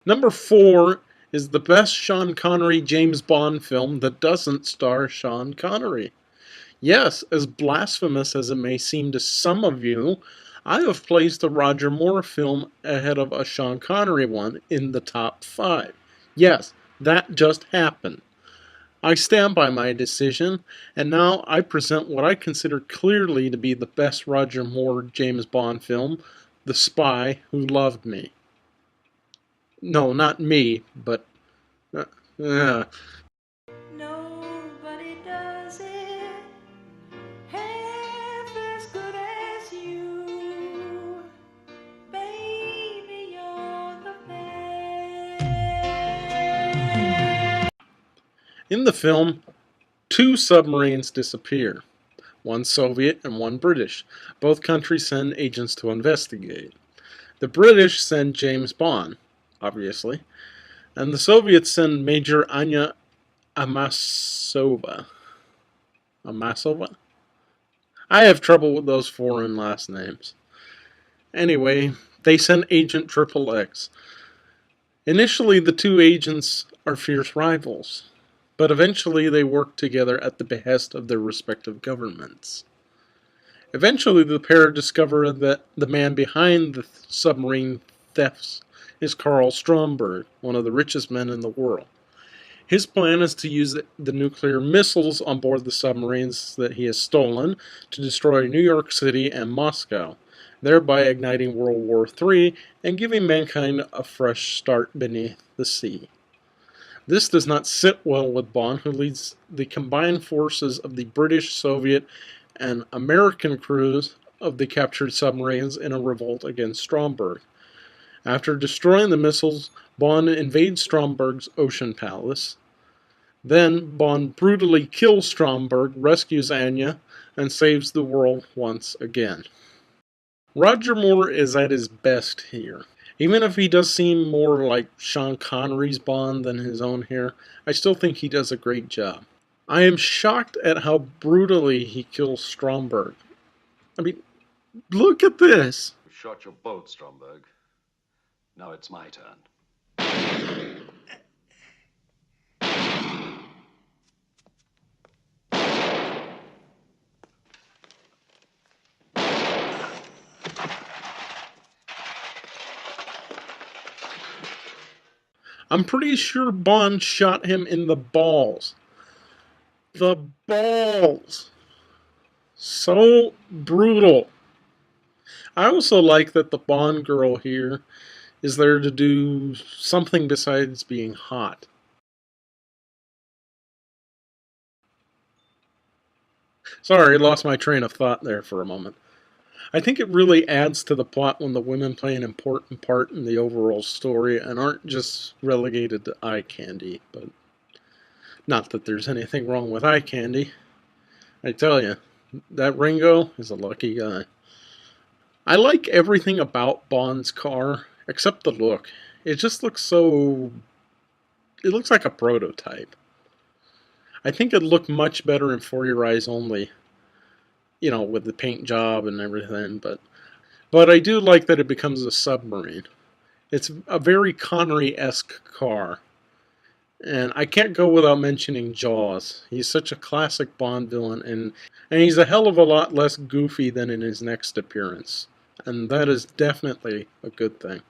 Number 4 is the best Sean Connery James Bond film that doesn't star Sean Connery. Yes, as blasphemous as it may seem to some of you, I have placed a Roger Moore film ahead of a Sean Connery one in the top 5. Yes, that just happened. I stand by my decision, and now I present what I consider clearly to be the best Roger Moore James Bond film, The Spy Who Loved Me. No, not me, but... Uh, uh, Nobody does it half as good as you. Baby, you're the best. in the film, 2 submarines disappear. One Soviet and one British. Both countries send agents to investigate. The British send James Bond, obviously, and the Soviets send Major Anya Amasova. Amasova? I have trouble with those foreign last names. Anyway, they send Agent Triple X. Initially, the 2 agents are fierce rivals, but eventually they work together at the behest of their respective governments. Eventually, the pair discover that the man behind the submarine thefts is Karl Stromberg, one of the richest men in the world. His plan is to use the nuclear missiles on board the submarines that he has stolen to destroy New York City and Moscow, thereby igniting World War III and giving mankind a fresh start beneath the sea. This does not sit well with Bond, who leads the combined forces of the British, Soviet, and American crews of the captured submarines in a revolt against Stromberg. After destroying the missiles, Bond invades Stromberg's ocean palace. Then Bond brutally kills Stromberg, rescues Anya, and saves the world once again. Roger Moore is at his best here. Even if he does seem more like Sean Connery's Bond than his own here, I still think he does a great job. I am shocked at how brutally he kills Stromberg. I mean, look at this. You shot your boat, Stromberg. Now it's my turn. I'm pretty sure Bond shot him in the balls. The balls. So brutal. I also like that the Bond girl here is there to do something besides being hot. Sorry, I lost my train of thought there for a moment. I think it really adds to the plot when the women play an important part in the overall story and aren't just relegated to eye candy, but not that there's anything wrong with eye candy. I tell you, that Ringo is a lucky guy. I like everything about Bond's car, except the look. It just looks so... It looks like a prototype. I think it'd look much better in For Your Eyes Only, you know, with the paint job and everything, but I do like that it becomes a submarine. It's a very Connery-esque car. And I can't go without mentioning Jaws. He's such a classic Bond villain, and he's a hell of a lot less goofy than in his next appearance. And that is definitely a good thing.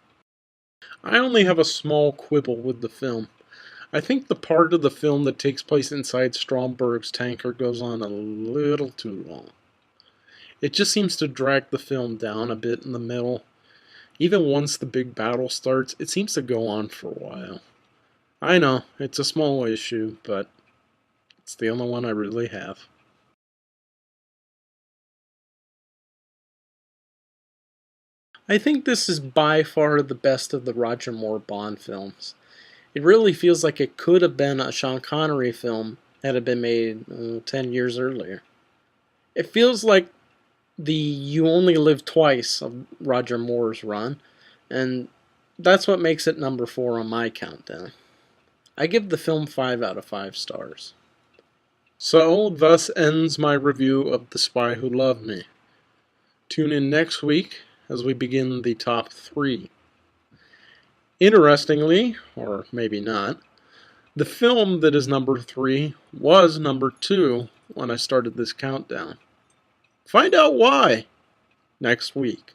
I only have a small quibble with the film. I think the part of the film that takes place inside Stromberg's tanker goes on a little too long. It just seems to drag the film down a bit in the middle. Even once the big battle starts, it seems to go on for a while. I know, it's a small issue, but it's the only one I really have. I think this is by far the best of the Roger Moore Bond films. It really feels like it could have been a Sean Connery film had it been made 10 years earlier. It feels like the You Only Live Twice of Roger Moore's run, and that's what makes it number 4 on my countdown. I give the film 5 out of 5 stars. So, thus ends my review of The Spy Who Loved Me. Tune in next week as we begin the top 3. Interestingly, or maybe not, the film that is number 3 was number 2 when I started this countdown. Find out why next week.